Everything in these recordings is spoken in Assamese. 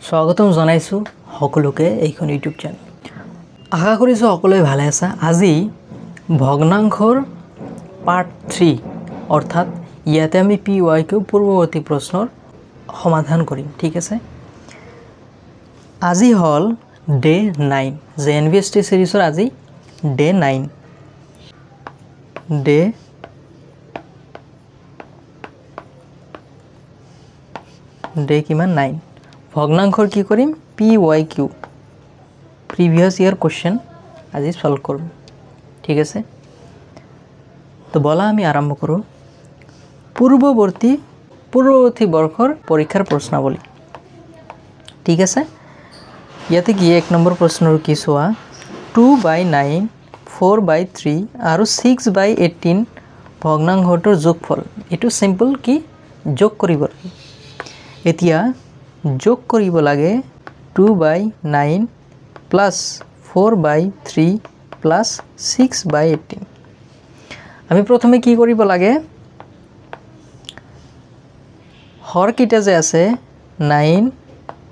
স্বাগতম জনাইছো সকলোকে এইখন ইউটিউব চ্যানেল। আশা কৰিছো সকলোৱে ভালে আছে। আজি ভগ্নাংশৰ পাৰ্ট 3 অৰ্থাৎ ইয়াতে আমি PYQ পূৰ্ববৰ্তী প্ৰশ্নৰ সমাধান কৰিম। ঠিক আছে, আজি হল ডে 9 যে এনভিএছটি সিৰিজৰ আজি ডে 9 ডে কিমান 9 ভগ্নাংশৰ কি কৰিম PYQ প্ৰিভিয়াস ইয়াৰ কোশ্চেন আজি সলভ কৰিম। ঠিক আছে, তো বলা আমি আৰম্ভ কৰো পূৰ্ববৰ্তী বৰ্ষৰ পৰীক্ষাৰ প্ৰশ্নাৱলী। ঠিক আছে, ইয়াতে কি এক নম্বৰ প্ৰশ্নৰ কি চোৱা 2/9 4/3 আৰু 6/18 ভগ্নাংশটোৰ যোগফল। এটো সিম্পল কি যোগ কৰিব লাগে। এতিয়া যোগ কৰিব লাগে 2/9 plus 4/3 plus 6/18। আমি প্ৰথমে কি কৰিব লাগে হৰ কিটা যে আছে 9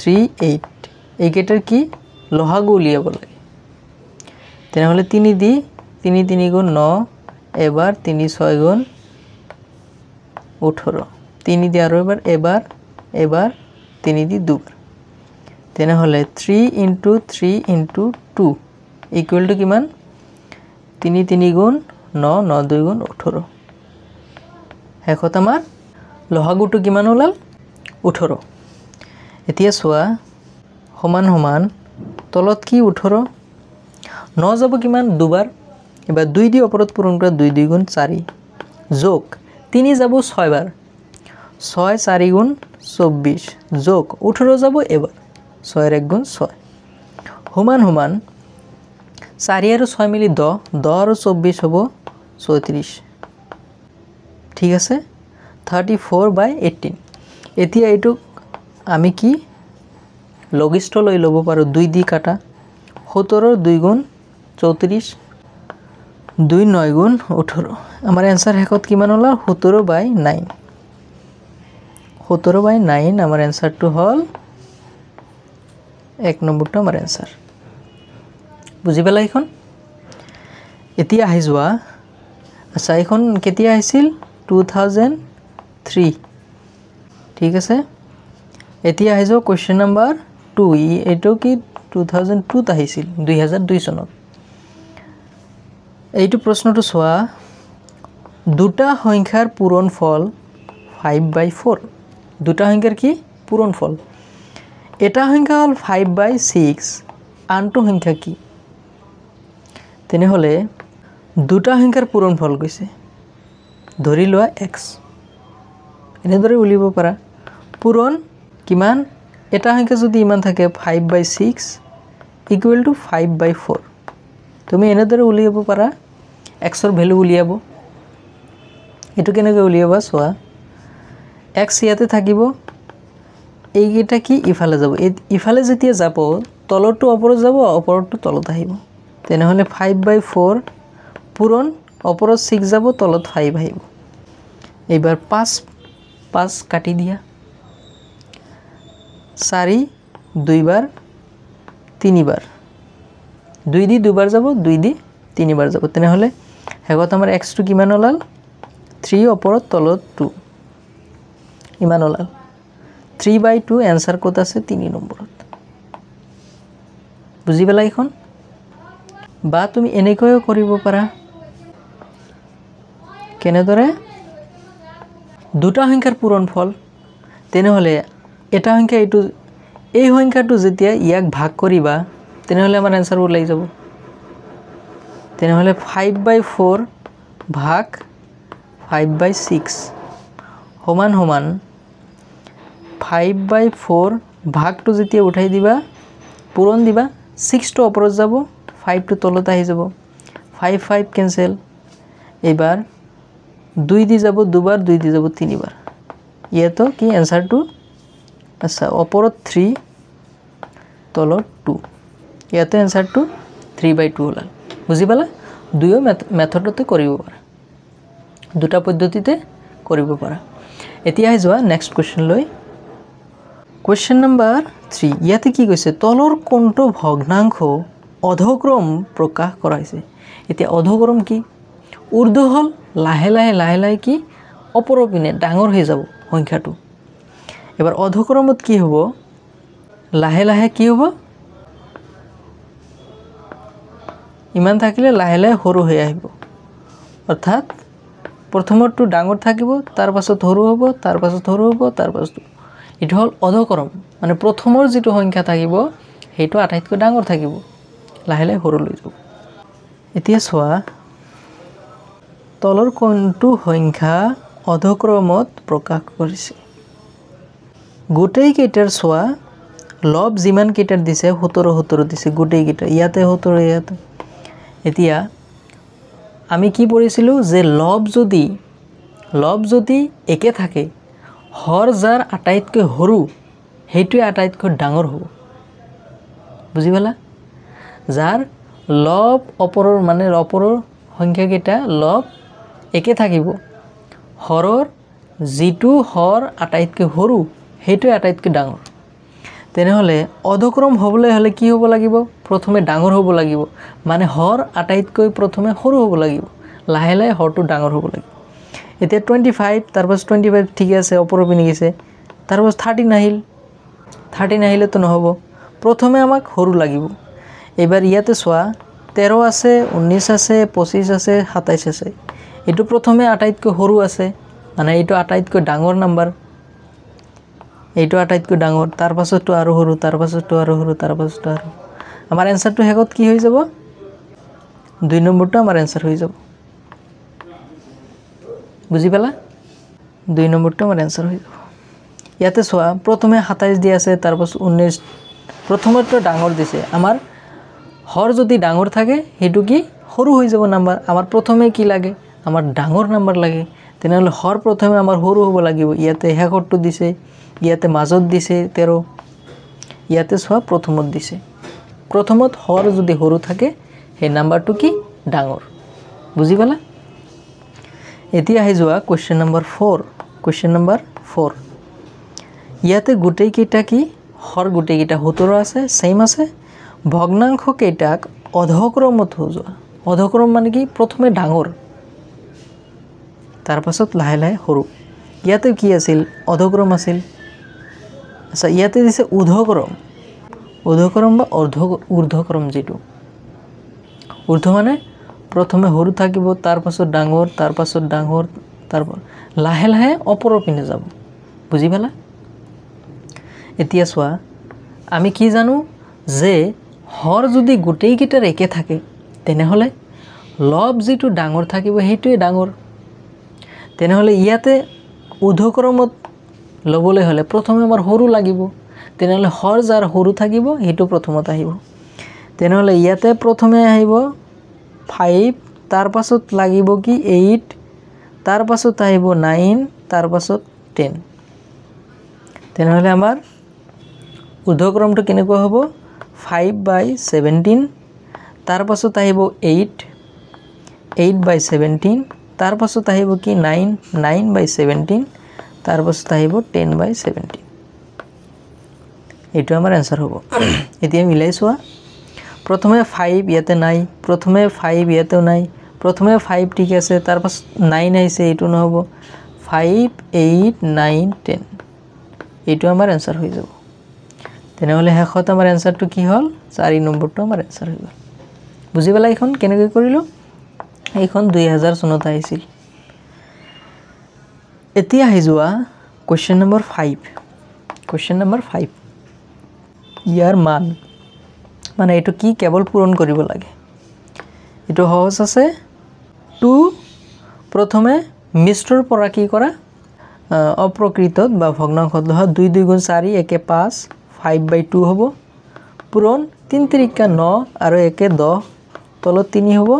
3 8 এই কেটাৰ কি লহাগু উলিয়াব লাগে। তেনেহলে 3 দি 3 3 গুণ 9 এবাৰ 3 6 গুণ 18 3 দি আৰু এবাৰ 3 দি দুবাৰ। তেনেহলে 3 into 3 into 2 equal to কিমান 3 3 গুণ 9 9 2 গুণ 18। হেকত আমাৰ লহাগুটো কিমান ওলাল 18। এতিয়া চোৱা সমান সমান তলত কি 18 9 যাব কিমান দুবাৰ এবাৰ 2 দি ওপৰত পূৰণ কৰা 2 2 গুণ 4 যোগ 3 যাব 6 বাৰ 6 4 গুণ 24 যোগ 18 যাব এবাৰ 6 1 গুণ 6 সমান সমান 4 আৰু 6 মিলি 10 10 আৰু 24 হ'ব 34। ঠিক আছে 34/18। এতিয়া এইটো আমি কি লঘিষ্ঠ লৈ ল'ব পাৰো 2 দি কাটা 17 2 গুণ 34 2 9 গুণ 18। আমাৰ आंसर হেকত কিমান হল 17/9। 17/9 আমাৰ आंसरটো হল এক নম্বৰটো আমাৰ आंसर। বুজি পালা এখন। এতিয়া আহি যোৱা আচ্ছা এখন কেতিয়া আহিছিল 2003। ঠিক আছে, এতিয়া আহি যাও কোশ্চেন নাম্বাৰ 2 এটো কি 2002 ত আহিছিল 2002 চনত। এইটো প্ৰশ্নটো চোৱা দুটা সংখ্যাৰ পূৰণফল 5/4। দুটা সংখ্যাৰ কি পূৰণফল। এটা সংখ্যা হল 5/6 আনটো সংখ্যা কি। তেনেহলে দুটা সংখ্যাৰ পূৰণফল কৈছে ধৰি লোৱা x এনেদৰে উলিয়াব পাৰা পূৰণ কিমান এটা সংখ্যা যদি ইমান থাকে 5/6 equal to 5/4 তুমি এনেদৰে উলিয়াব পাৰা x ৰ ভ্যালু উলিয়াব। এটো কেনেকৈ উলিয়াবা চোৱা x ইয়াতে থাকিব এইটা কি ইফালে যাব ইফালে যেতিয়া যাব তলৰটো ওপৰত যাব ওপৰটো তলত আহিব। তেনেহলে 5/4 পূৰণ ওপৰত 6 যাব তলত 5 আহিব। এবাৰ 5 কাটি দিয়া 4 দুইবাৰ তিনিবাৰ 2 দি দুবাৰ যাব 2 দি তিনিবাৰ যাব। তেনেহলে হেগত আমাৰ x টো কিমান ওলাল 3 ওপৰত তলত 2 ইমান ওলাল 3/2। आंसर কত আছে 3 নম্বৰত। বুজি পালা এখন। বা তুমি এনেকৈও কৰিব পাৰা কেনেদৰে দুটা সংখ্যাৰ পূৰণফল তেনেহলে এটা সংখ্যা এইটো এই সংখ্যাটো যেতিয়া ইয়াক ভাগ কৰিবা তেনেহলে আমাৰ आंसर ওলাই যাব। তেনেহলে 5/4 ভাগ 5/6 সমান সমান 5/4 ভাগটো যেতিয়া উঠাই দিবা পূৰণ দিবা 6 টো ওপৰত যাব 5 টো তলত আহি যাব 5 5 ক্যান্সেল। এবাৰ 2 দি যাব দুবাৰ 2 দি যাব তিনিবাৰ ইয়াতো কি आंसरটো আচ্ছা ওপৰত 3 তলত 2 ইয়াতে आंसरটো 3/2 ওলাল। বুজি পালা দুয়ো মেথডতে কৰিব পাৰা দুটা পদ্ধতিতে কৰিব পাৰা। এতিয়া আহি যোৱা নেক্সট কোশ্চেন লৈ কুৱেশ্যন নম্বৰ 3 ইয়াতে কি কৈছে তলৰ কোনটো ভগ্নাংশ অধক্ৰম প্ৰকাশ কৰা হৈছে এতিয়া অধক্ৰম কি ঊৰ্ধ্ব হল লাহে লাহে কি অপৰপিনে ডাঙৰ হৈ যাব সংখ্যাটো এবাৰ অধক্ৰমত কি হ'ব লাহে কি হ'ব ইমান থাকিলে লাহে সৰু হৈ আহিব অৰ্থাৎ প্ৰথমটো ডাঙৰ থাকিব তাৰ পাছত সৰু হ'ব তাৰ পাছত সৰু হ'ব তাৰ পাছত এটো হল অধক্ৰম মানে প্ৰথমৰ যেটো সংখ্যা থাকিব হেটো আটাইতকৈ ডাঙৰ থাকিব লাহে সৰু লৈ যাব এতিয়া চোৱা তলৰ কোনটো সংখ্যা অধক্ৰমত প্ৰকাশ কৰিছে গোটেই কেইটাৰ চোৱা লব যিমান কেইটাৰ দিছে 17 দিছে গোটেই কেইটা ইয়াতে 17 ইয়াতে এতিয়া আমি কি পঢ়িছিলো যে লব যদি একে থাকে হৰ যাৰ আটাইতকৈ সৰু হেইটোই আটাইতকৈ ডাঙৰ হ'ব বুজি পালা যাৰ লব অপৰৰ মানে অপৰৰ সংখ্যা কেইটা লব একে থাকিব হৰৰ যেটো হৰ আটাইতকৈ সৰু হেইটোই আটাইতকৈ ডাঙৰ তেনেহলে অধক্ৰম হ'বলৈ হলে কি হ'ব লাগিব প্ৰথমে ডাঙৰ হ'ব লাগিব মানে হৰ আটাইতকৈ প্ৰথমে সৰু হ'ব লাগিব লাহে হৰটো ডাঙৰ হ'ব লাগিব এতিয়া 25 তাৰপাছ 25 ঠিক আছে অপৰপিনে গৈছে তাৰপাছ 13 আহিলে তো নহব প্ৰথমে আমাক সৰু লাগিব এবাৰ ইয়াতে চোৱা 13 আছে 19 আছে 25 আছে 27 আছে এটো প্ৰথমে আটাইতকৈ সৰু আছে মানে এটো আটাইতকৈ ডাঙৰ নাম্বাৰ এইটো আটাইতকৈ ডাঙৰ তাৰ পাছতো আৰু সৰু তাৰ পাছতো আৰু সৰু তাৰ পাছতো আৰু আমাৰ এনসাৰটো হেগত কি হৈ যাব 2 নম্বৰটো আমাৰ এনসাৰ হৈ যাব বুজি পালা 2 নম্বৰটো আমাৰ এনসাৰ হৈ যাব ইয়াতে চোৱা প্ৰথমে 27 দি আছে তাৰ পাছ 19 প্ৰথমটো ডাঙৰ দিছে আমাৰ হৰ যদি ডাঙৰ থাকে হেতু কি সৰু হৈ যাব নাম্বাৰ আমাৰ প্ৰথমে কি লাগে আমাৰ ডাঙৰ নাম্বাৰ লাগে তেনেহলে হৰ প্ৰথমে আমাৰ সৰু হ'ব লাগিব ইয়াতে হেগৰটো দিছে ইয়াতে মাজত দিছে 13 ইয়াতে চোৱা প্ৰথমত দিছে প্ৰথমত হৰ যদি সৰু থাকে হে নাম্বাৰটো কি ডাঙৰ বুজি পালা এতিয়া আহি যোৱা কোৱেশ্চন নম্বৰ 4 ইয়াতে গোটেই কেইটা কি হৰ গোটেই কেইটা 17 আছে সেম আছে ভগ্নাংশ কেইটাক অধক্ৰমত হোৱা অধক্ৰম মানে কি প্ৰথমে ডাঙৰ তাৰ পাছত লাহে সৰু ইয়াতে কি আছিল অধক্ৰম আছিল আচ্ছা ইয়াতে দিছে ঊৰ্ধ্বক্ৰম বা ঊৰ্ধ্বক্ৰম যেটো ঊৰ্ধ্ব মানে প্ৰথমে সৰু থাকিব তাৰ পাছত ডাঙৰ তাৰ পাছত ডাঙৰ তাৰপৰ লাহে অপৰৰ পিনে যাব বুজি পালা এতিয়া চোৱা আমি কি জানো যে হৰ যদি গোটেই কেইটাৰ একে থাকে তেনেহলে লব যেটো ডাঙৰ থাকিব হেইটোই ডাঙৰ তেনেহলে ইয়াতে ঊৰ্ধ্বক্ৰমত লবলৈ হলে প্ৰথমে আমাৰ সৰু লাগিব তেনেহলে হৰ যাৰ সৰু থাকিব হেতু প্ৰথমত আহিব তেনেহলে ইয়াতে প্ৰথমে আহিব 5 তাৰ পাছত লাগিব কি 8 তাৰ পাছত আহিব 9 তাৰ পাছত 10 তেনেহলে আমাৰ ঊৰ্ধ্বক্ৰমটো কেনেকৈ হ'ব 5/17 তাৰ পাছত আহিব 8/17 তাৰ পাছত আহিব কি 9/17 তাৰ পাছত আহিব 10/17 এটো আমাৰ आंसर হ'ব এতিয়া মিলাই চোৱা প্ৰথমে 5 ইয়াতে নাই প্ৰথমে 5 ইয়াতেও নাই প্ৰথমে 5 ঠিক আছে তাৰ পাছত 9 আহিছে এটো নহব 5 8 9 10 এটো আমাৰ आंसर হৈ যাব তেনেহলে হেখত আমাৰ आंसरটো কি হ'ল 4 নম্বৰটো আমাৰ आंसर হৈ গল বুজি পালা এখন কেনেকৈ কৰিলো এইখন 2000 চনত আহিছিল এতিয়া আহি যোৱা কোৱেশ্চন নম্বৰ 5 ইয়াৰ মান মানে এটো কি কেৱল পূৰণ কৰিব লাগে এটো সহজ আছে 2 প্ৰথমে মিশ্ৰৰ পৰা কি কৰা অপ্ৰকৃতত বা ভগ্নাংশত লহা 2 2 গুণ 4 1 5 5/2 হ'ব পূৰণ 3 3 9 আৰু 1 10 তলত 3 হ'ব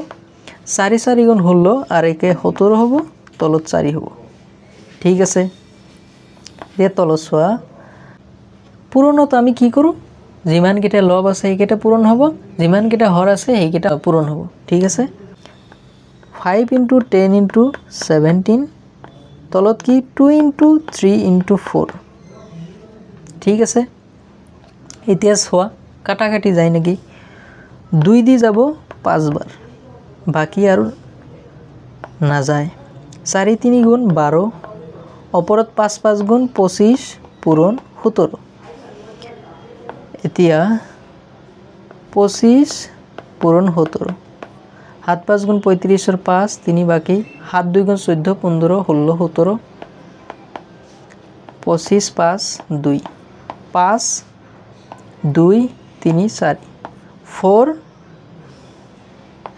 4 4 গুণ 16 আৰু 1 17 হ'ব তলত 4 হ'ব ঠিক আছে দে তলত চোৱা পূৰণত আমি কি কৰো যিমান কেটা লব আছে এইকেটা পূৰণ হ'ব যিমান কেটা হৰ আছে এইকেটা পূৰণ হ'ব ঠিক আছে 5 * 10 * 17 তলত কি 2 * 3 * 4 ঠিক আছে এতিয়া চোৱা কাটাকাটি যায় নেকি 2 দি যাব 5 বাৰ বাকি আৰু নাযায় 4 3 গুণ 12 ওপৰত 5 5 গুণ 25 পূৰণ 17 এতিয়া 25 পূৰণ 17 7 5 গুণ 35 ৰ 5 3 বাকি 7 2 গুণ 14 15 16 17 25 5 2 5 2 3 4 4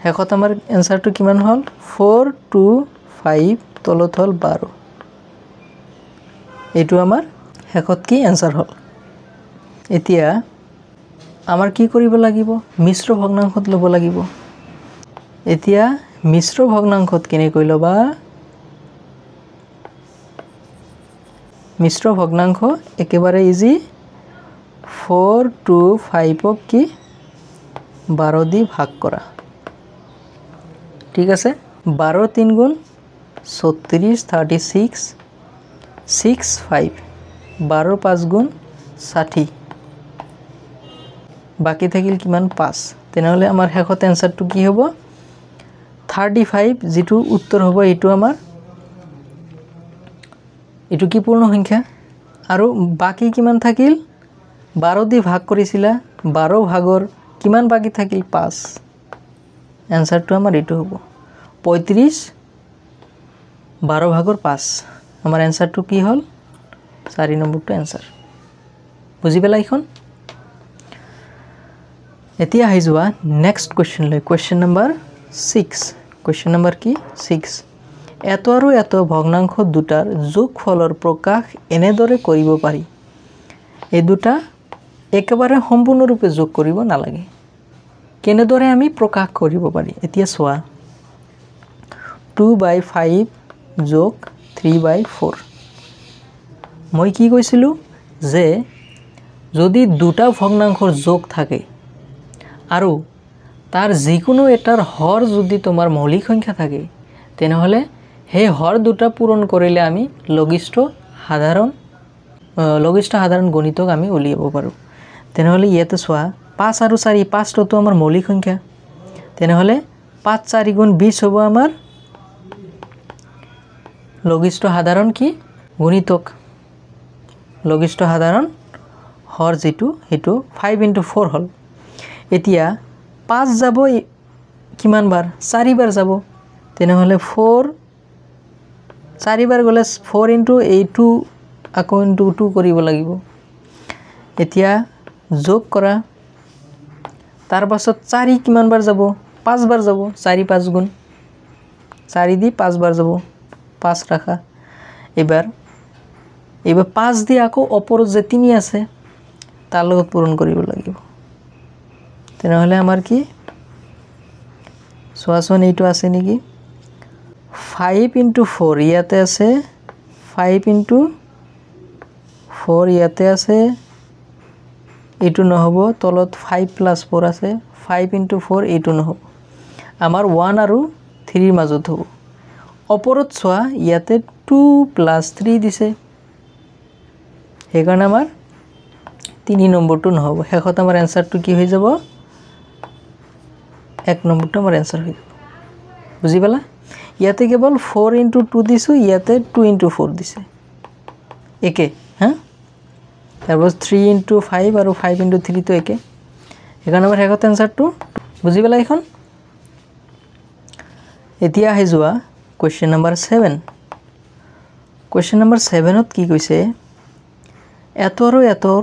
শেষত আমাৰ এনসাৰটো কিমান হল 4 2 5 তলত হল 12 এইটো আমাৰ শেষত কি এনসাৰ হল এতিয়া আমাৰ কি কৰিব লাগিব মিশ্ৰ ভগ্নাংশত লব লাগিব এতিয়া মিশ্ৰ ভগ্নাংশত কেনেকৈ লবা মিশ্র ভগ্নাংশ একেবারে ইজি 4 2 5 ক কি 12 দি ভাগ করা ঠিক আছে 12 3 গুণ 36 36 6 5 12 5 গুণ 60 বাকি থাকিল কিমান 5 তেনেহলে আমাৰ শেষত এনসাৰটো কি হ'ব 35 যেটো উত্তৰ হ'ব এটো আমাৰ এটো কি পূৰ্ণ সংখ্যা আৰু বাকি কিমান থাকিল 12 দি ভাগ কৰিছিলা 12 ভাগৰ কিমান বাকি থাকিল 5 এনসাৰটো আমাৰ এটো হ'ব 35 12 ভাগৰ 5 আমাৰ এনসাৰটো কি হল 4 নম্বৰটো এনসাৰ বুজি পেলা এখন এতিয়া আহি যোৱা নেক্সট কোৱেশ্চন লৈ কোৱেশ্চন নম্বৰ 6 কোৱেশ্চন নম্বৰ কি 6 এত আৰু এত ভগ্নাংশ দুটাৰ যোগফলৰ প্ৰকাশ এনেদৰে কৰিব পাৰি এই দুটা একেবাৰে সম্পূৰ্ণৰূপে যোগ কৰিব নালাগে কেনেদৰে আমি প্ৰকাশ কৰিব পাৰি এতিয়া চোৱা 2/5 যোগ 3/4 মই কি কৈছিলো যে যদি দুটা ভগ্নাংশৰ যোগ থাকে আৰু তাৰ যিকোনো এটাৰ হৰ যদি তোমাৰ মৌলিক সংখ্যা থাকে তেনেহলে হে হৰ দুটা পূৰণ কৰিলে আমি লঘিষ্ঠ সাধাৰণ গণিতক আমি উলিয়াব পাৰো তেনেহলে ইয়াতে চোৱা 5 আৰু 4 5 তো আমাৰ মৌলিক সংখ্যা তেনেহলে 5 4 গুণ 20 হ'ব আমাৰ লঘিষ্ঠ সাধাৰণ কি গণিতক লঘিষ্ঠ সাধাৰণ হৰ যেটো হেতু 5 * 4 হল এতিয়া 5 যাব কিমান বাৰ 4 বাৰ যাব তেনেহলে 4 4 বাৰ গলে 4 * 8 আকৌ * 2 কৰিব লাগিব এতিয়া যোগ কৰা তাৰ পাছত 4 কিমান বাৰ যাব 5 বাৰ যাব 4 5 গুণ 4 দি 5 বাৰ যাব 5 ৰাখা এবাৰ 5 দি আকৌ ওপৰত যে 3 আছে তাৰ লগত পূৰণ কৰিব লাগিব তেনেহলে আমাৰ কি সোৱাচন এইটো আছে নেকি 5 * 4 ইয়াতে আছে 5 * 4 ইয়াতে আছে এইটো নহব তলত 5 + 4 আছে 5 * 4 এইটো নহব আমাৰ 1 আৰু 3 ৰ মাজত হ'ব ওপৰত চোৱা ইয়াতে 2 + 3 দিছে হেকাৰণে আমাৰ 3 নম্বৰটো নহব শেষত আমাৰ এনসাৰটো কি হৈ যাব 1 নম্বৰটো আমাৰ এনসাৰ হৈ যাব বুজি পালা ইয়াতে কেৱল 4 * 2 দিছো ইয়াতে 2 * 4 দিছে একে হ্যাঁ তাৰপৰ 3 * 5 আৰু 5 * 3 তো একে হেকাৰণে আমাৰ শেষত এনসাৰটো বুজি পালা এখন এতিয়া আহি যোৱা কোৱেশ্চন নম্বৰ 7 কোৱেশ্চন নম্বৰ 7 ত কি কৈছে এত আৰু এতৰ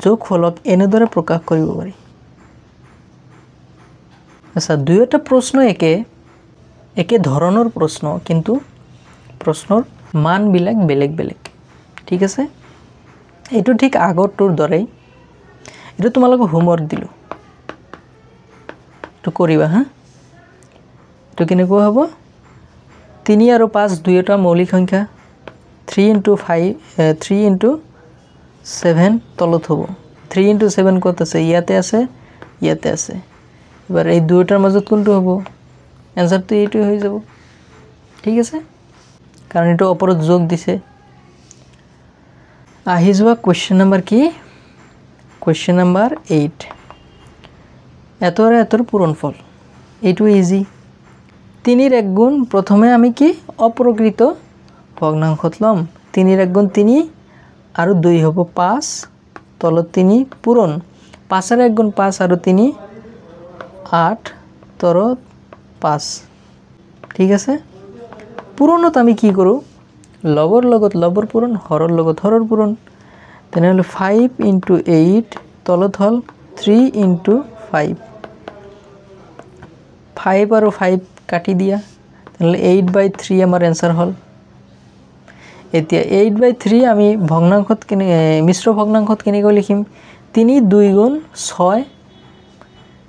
যোগফলক এনেদৰে প্ৰকাশ কৰিব পাৰি আচ্ছা দুয়োটা প্ৰশ্ন একে ধৰণৰ প্ৰশ্ন কিন্তু প্ৰশ্নৰ মান বিলাক বেলেগ বেলেগ ঠিক আছে এটো ঠিক আগৰটোৰ দৰে এটো তোমালোক হোমৱৰ্ক দিলো তো কৰিবা হা তো কেনেকৈ হ'ব 3 আৰু 5 দুয়োটা মৌলিক সংখ্যা 3 * 5 3 * 7 তলত হ'ব 3 * 7 কত আছে ইয়াতে আছে এবাৰ এই দুয়োটাৰ মাজত কোনটো হ'ব এনসাৰটো এইটো হৈ যাব ঠিক আছে কাৰণ এটো ওপৰত যোগ দিছে আহি যোৱা কোৱেশ্চন নম্বৰ কি কোয়েশ্চন নাম্বার 8 এত আর এতর পূরণফল এইটু ইজি 3 এর 1 গুণ প্রথমে আমি কি অপ্রকৃত ভগ্নাংশত লম 3 এর 1 গুণ 3 আর 2 হবো 5 তলত 3 পূরণ 5 এর 1 গুণ 5 আর 3 8 তলত 5 ঠিক আছে পূরণত আমি কি করু লবর লগত লবর পূরণ হরর লগত হরর পূরণ তেনে হলে 5 * 8 তলত হল 3 * 5 5 আর 5 কাটি দিয়া তাহলে 8/3 আমার आंसर হল এতিয়া 8/3 আমি ভগ্নাংশত কিনে মিশ্র ভগ্নাংশত কিনে লিখিম 3 2 গুণ 6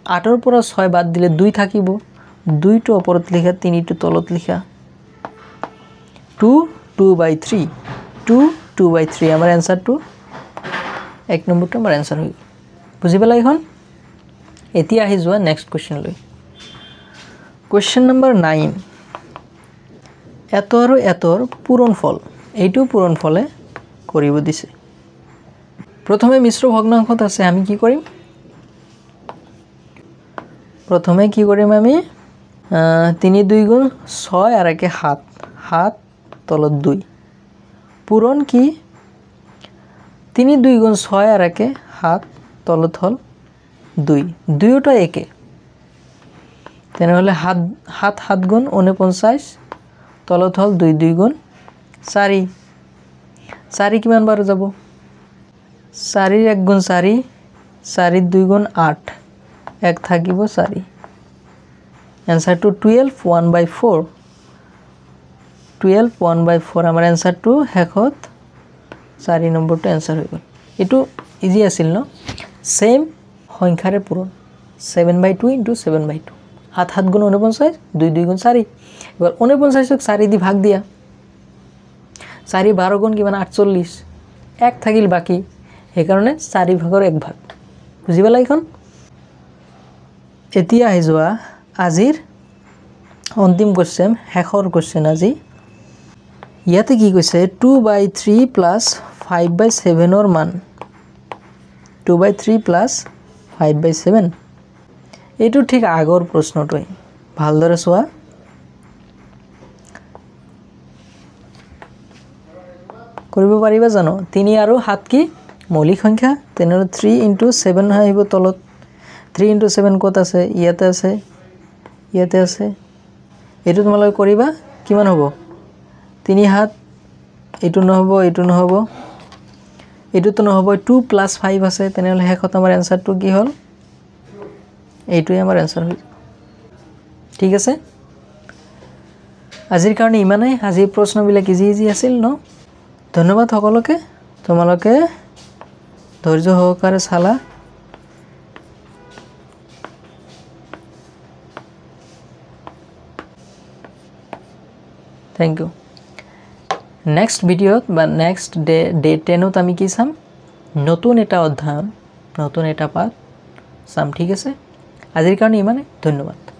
8 এর পৰা 6 বাদ দিলে 2 থাকিব 2 টো ওপৰত লিখা 3 টো তলত লিখা 2 2/3 2 2/3 আমার आंसर টু এক নম্বরটা আমার आंसर হই বুঝি পেলা এখন এতিয়া আহি যোৱা নেক্সট কোশ্চেন লৈ কোশ্চেন নাম্বাৰ 9 এত আৰু এতৰ পূৰণফল এইটো পূৰণফলে কৰিব দিছে প্ৰথমে মিশ্ৰ ভগ্নাংশত আছে আমি কি কৰিম প্ৰথমে কি কৰিম আমি 3 2 গুণ 6 আর 1 7 7 তলত 2 পূরণ কি 3 2 গুণ 6 আর 1 7 তলত হল 2 দুইটা একে তেনে হলে 7 7 গুণ 49 তলত হল 2 2 গুণ 4 4 কিমান বার যাব 4 এর 1 গুণ 4 4 এর 2 গুণ 8 এক থাকিব 4 आंसर टू 12 1/4 12 1/4 আমার आंसर टू হেকত 4 নম্বরটো आंसर হৈ গল এটো ইজি আছিল ন সেম সংখ্যাৰে পূৰণ 7/2 * 7/2 7 7 গুণ 49 2 2 গুণ 4 এবার 49 ক 4 দি ভাগ দিয়া 4 12 গুণ কিমান 48 এক থাকিল বাকি এই কারণে 4 ভাগৰ 1 ভাগ বুঝি পেলা এখন এতিয়া আহি যোৱা আজিৰ অন্তিম কোশ্চেন হেখৰ কোশ্চেন আজি ইয়াতে কি কৈছে 2/3 + 5/7 ৰ মান 2/3 + 5/7 এইটো ঠিক আগৰ প্ৰশ্নটোই ভালদৰে চোৱা কৰিব পাৰিবা জানো 3 আৰু 7 কি মৌলিক সংখ্যা তেনে 3 * 7 আহিব তলত 3 * 7 কত আছে ইয়াতে আছে এটো তোমালৈ কৰিবা কিমান হ'ব 3 7 এটো নহব এটো তো নহব 2 + 5 আছে তেনে হলে হেকত আমাৰ आंसर টু কি হল এইটোই আমাৰ आंसर হৈ ঠিক আছে আজিৰ কাৰণে ইমানেই আজি প্ৰশ্নবিলাক ইজি আছিল ন ধন্যবাদ সকলোকে তোমালোকে ধৈৰ্য সহকাৰে চালা थैंक यू नेक्स्ट भिडिओ बा नेक्स्ट डे 10 আমি কি চাম নতুন এটা অধ্যয়ন নতুন এটা পাঠ চাম ঠিক আছে আজিৰ কাৰণে ইমানে ধন্যবাদ